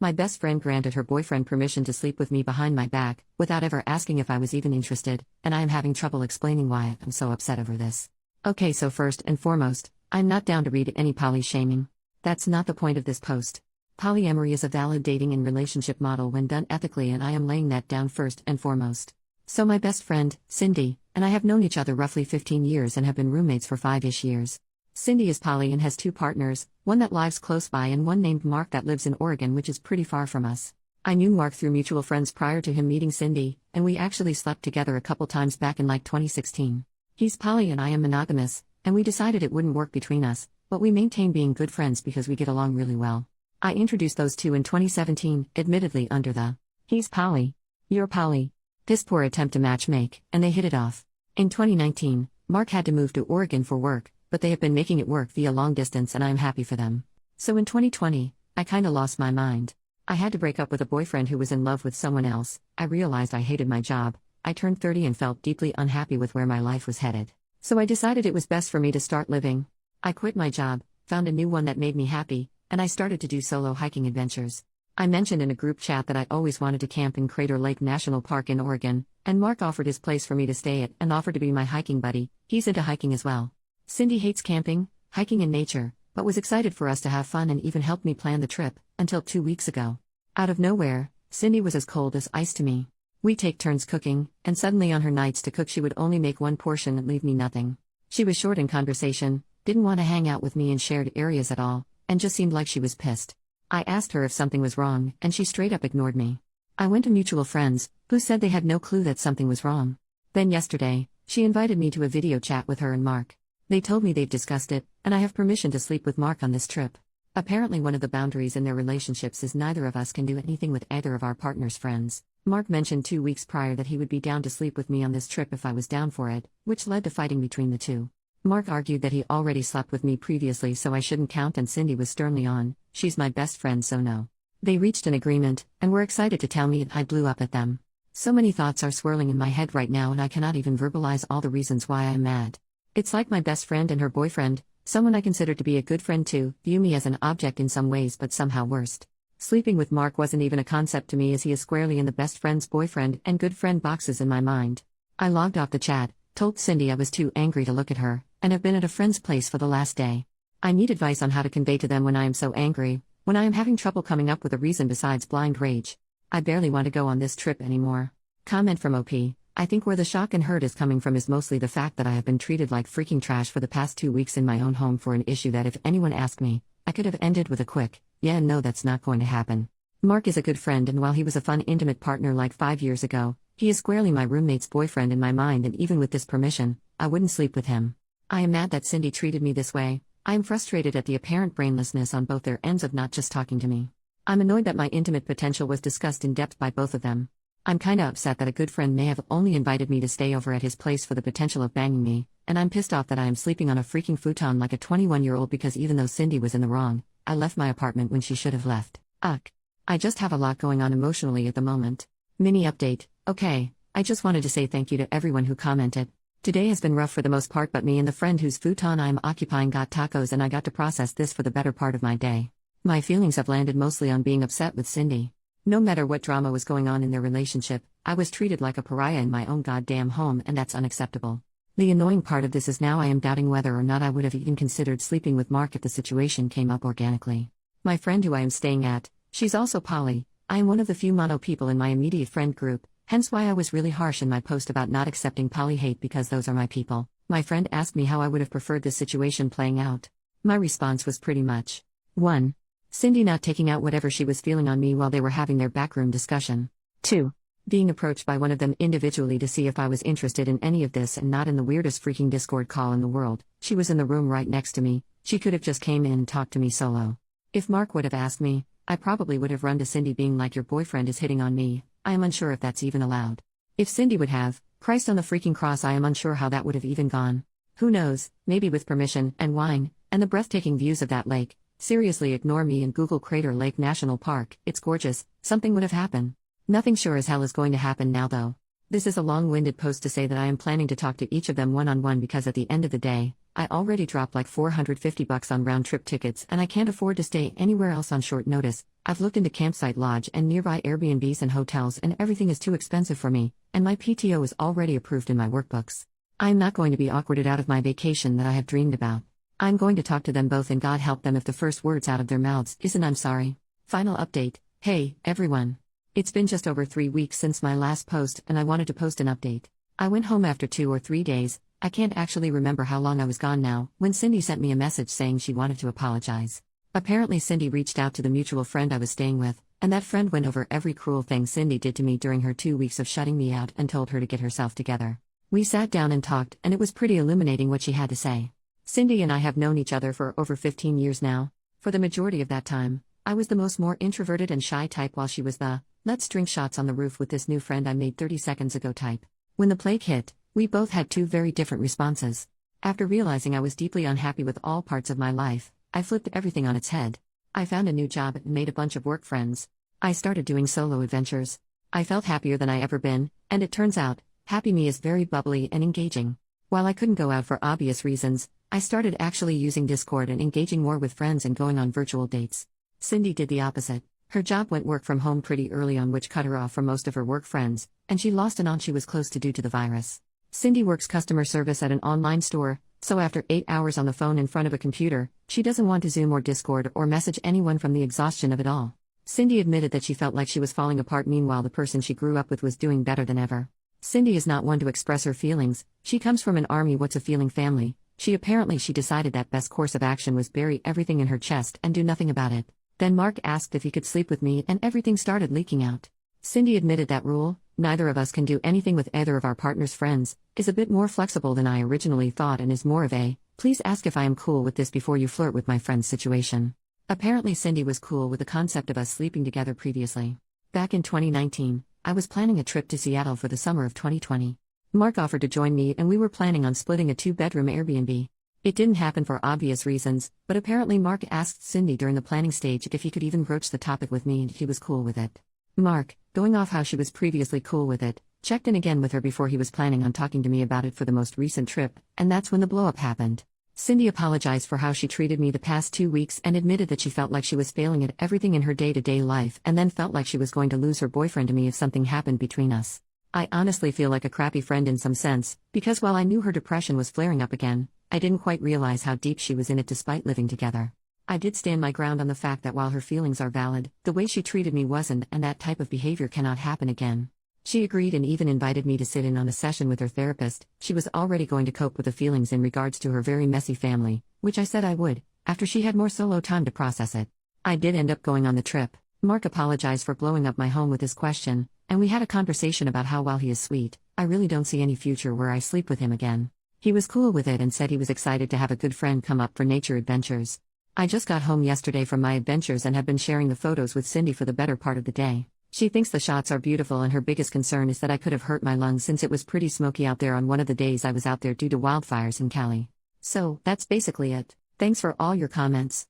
My best friend granted her boyfriend permission to sleep with me behind my back, without ever asking if I was even interested, and I am having trouble explaining why I'm so upset over this. Okay, so first and foremost, I'm not down to read any poly shaming. That's not the point of this post. Polyamory is a valid dating and relationship model when done ethically, and I am laying that down first and foremost. So my best friend, Cindy, and I have known each other roughly 15 years and have been roommates for 5-ish years. Cindy is poly and has 2 partners, one that lives close by and one named Mark that lives in Oregon, which is pretty far from us. I knew Mark through mutual friends prior to him meeting Cindy, and we actually slept together a couple times back in like 2016. He's poly and I am monogamous, and we decided it wouldn't work between us, but we maintain being good friends because we get along really well. I introduced those two in 2017, admittedly under the "he's poly, you're poly" piss poor attempt to matchmake, and they hit it off. In 2019, Mark had to move to Oregon for work, but they have been making it work via long distance and I am happy for them. So in 2020, I kinda lost my mind. I had to break up with a boyfriend who was in love with someone else. I realized I hated my job. I turned 30 and felt deeply unhappy with where my life was headed. So I decided it was best for me to start living. I quit my job, found a new one that made me happy, and I started to do solo hiking adventures. I mentioned in a group chat that I always wanted to camp in Crater Lake National Park in Oregon, and Mark offered his place for me to stay at and offered to be my hiking buddy. He's into hiking as well. Cindy hates camping, hiking and nature, but was excited for us to have fun and even helped me plan the trip, until 2 weeks ago. Out of nowhere, Cindy was as cold as ice to me. We take turns cooking, and suddenly on her nights to cook she would only make one portion and leave me nothing. She was short in conversation, didn't want to hang out with me in shared areas at all, and just seemed like she was pissed. I asked her if something was wrong, and she straight up ignored me. I went to mutual friends, who said they had no clue that something was wrong. Then yesterday, she invited me to a video chat with her and Mark. They told me they've discussed it, and I have permission to sleep with Mark on this trip. Apparently one of the boundaries in their relationships is neither of us can do anything with either of our partner's friends. Mark mentioned 2 weeks prior that he would be down to sleep with me on this trip if I was down for it, which led to fighting between the two. Mark argued that he already slept with me previously so I shouldn't count, and Cindy was sternly on, "She's my best friend so no." They reached an agreement, and were excited to tell me I blew up at them. So many thoughts are swirling in my head right now and I cannot even verbalize all the reasons why I'm mad. It's like my best friend and her boyfriend, someone I consider to be a good friend too, view me as an object in some ways but somehow worst. Sleeping with Mark wasn't even a concept to me as he is squarely in the best friend's boyfriend and good friend boxes in my mind. I logged off the chat, told Cindy I was too angry to look at her, and have been at a friend's place for the last day. I need advice on how to convey to them when I am so angry, when I am having trouble coming up with a reason besides blind rage. I barely want to go on this trip anymore. Comment from OP. I think where the shock and hurt is coming from is mostly the fact that I have been treated like freaking trash for the past 2 weeks in my own home for an issue that if anyone asked me, I could have ended with a quick, yeah and no, that's not going to happen. Mark is a good friend, and while he was a fun intimate partner like 5 years ago, he is squarely my roommate's boyfriend in my mind, and even with this permission, I wouldn't sleep with him. I am mad that Cindy treated me this way. I am frustrated at the apparent brainlessness on both their ends of not just talking to me. I'm annoyed that my intimate potential was discussed in depth by both of them. I'm kinda upset that a good friend may have only invited me to stay over at his place for the potential of banging me, and I'm pissed off that I am sleeping on a freaking futon like a 21-year-old because even though Cindy was in the wrong, I left my apartment when she should have left. Ugh. I just have a lot going on emotionally at the moment. Mini update. Okay, I just wanted to say thank you to everyone who commented. Today has been rough for the most part, but me and the friend whose futon I'm occupying got tacos and I got to process this for the better part of my day. My feelings have landed mostly on being upset with Cindy. No matter what drama was going on in their relationship, I was treated like a pariah in my own goddamn home, and that's unacceptable. The annoying part of this is now I am doubting whether or not I would have even considered sleeping with Mark if the situation came up organically. My friend who I am staying at, she's also poly. I am one of the few mono people in my immediate friend group, hence why I was really harsh in my post about not accepting poly hate because those are my people. My friend asked me how I would have preferred this situation playing out. My response was pretty much 1. Cindy not taking out whatever she was feeling on me while they were having their backroom discussion. 2. Being approached by one of them individually to see if I was interested in any of this and not in the weirdest freaking Discord call in the world. She was in the room right next to me, she could have just came in and talked to me solo. If Mark would have asked me, I probably would have run to Cindy being like, "Your boyfriend is hitting on me." I am unsure if that's even allowed. If Cindy would have, Christ on the freaking cross, I am unsure how that would have even gone. Who knows, maybe with permission, and wine, and the breathtaking views of that lake. Seriously, ignore me and Google Crater Lake National Park, it's gorgeous, something would have happened. Nothing sure as hell is going to happen now though. This is a long-winded post to say that I am planning to talk to each of them one-on-one because at the end of the day, I already dropped like $450 on round-trip tickets and I can't afford to stay anywhere else on short notice, I've looked into campsite lodge and nearby Airbnbs and hotels, and everything is too expensive for me, and my PTO is already approved in my workbooks. I'm not going to be awkwarded out of my vacation that I have dreamed about. I'm going to talk to them both, and God help them if the first words out of their mouths isn't "I'm sorry." Final update. Hey, everyone. It's been just over 3 weeks since my last post, and I wanted to post an update. I went home after 2 or 3 days. I can't actually remember how long I was gone now, when Cindy sent me a message saying she wanted to apologize. Apparently Cindy reached out to the mutual friend I was staying with, and that friend went over every cruel thing Cindy did to me during her 2 weeks of shutting me out and told her to get herself together. We sat down and talked, and it was pretty illuminating what she had to say. Cindy and I have known each other for over 15 years now. For the majority of that time, I was the more introverted and shy type, while she was the "let's drink shots on the roof with this new friend I made 30 seconds ago" type. When the plague hit, we both had 2 very different responses. After realizing I was deeply unhappy with all parts of my life, I flipped everything on its head. I found a new job and made a bunch of work friends. I started doing solo adventures. I felt happier than I ever been, and it turns out, happy me is very bubbly and engaging. While I couldn't go out for obvious reasons, I started actually using Discord and engaging more with friends and going on virtual dates. Cindy did the opposite. Her job went work from home pretty early on, which cut her off from most of her work friends, and she lost an aunt she was close to due to the virus. Cindy works customer service at an online store, so after 8 hours on the phone in front of a computer, she doesn't want to Zoom or Discord or message anyone from the exhaustion of it all. Cindy admitted that she felt like she was falling apart, meanwhile the person she grew up with was doing better than ever. Cindy is not one to express her feelings. She comes from an army what's a feeling family. She decided that best course of action was bury everything in her chest and do nothing about it. Then Mark asked if he could sleep with me, and everything started leaking out. Cindy admitted that rule, "neither of us can do anything with either of our partner's friends," is a bit more flexible than I originally thought, and is more of a "please ask if I am cool with this before you flirt with my friend's" situation. Apparently Cindy was cool with the concept of us sleeping together previously. Back in 2019, I was planning a trip to Seattle for the summer of 2020. Mark offered to join me, and we were planning on splitting a 2-bedroom Airbnb. It didn't happen for obvious reasons, but apparently Mark asked Cindy during the planning stage if he could even broach the topic with me, and he was cool with it. Mark, going off how she was previously cool with it, checked in again with her before he was planning on talking to me about it for the most recent trip, and that's when the blow-up happened. Cindy apologized for how she treated me the past 2 weeks and admitted that she felt like she was failing at everything in her day-to-day life, and then felt like she was going to lose her boyfriend to me if something happened between us. I honestly feel like a crappy friend in some sense, because while I knew her depression was flaring up again, I didn't quite realize how deep she was in it despite living together. I did stand my ground on the fact that while her feelings are valid, the way she treated me wasn't, and that type of behavior cannot happen again. She agreed and even invited me to sit in on a session with her therapist. She was already going to cope with the feelings in regards to her very messy family, which I said I would, after she had more solo time to process it. I did end up going on the trip. Mark apologized for blowing up my home with his question, and we had a conversation about how, while he is sweet, I really don't see any future where I sleep with him again. He was cool with it and said he was excited to have a good friend come up for nature adventures. I just got home yesterday from my adventures and have been sharing the photos with Cindy for the better part of the day. She thinks the shots are beautiful, and her biggest concern is that I could have hurt my lungs since it was pretty smoky out there on one of the days I was out there due to wildfires in Cali. So, that's basically it. Thanks for all your comments.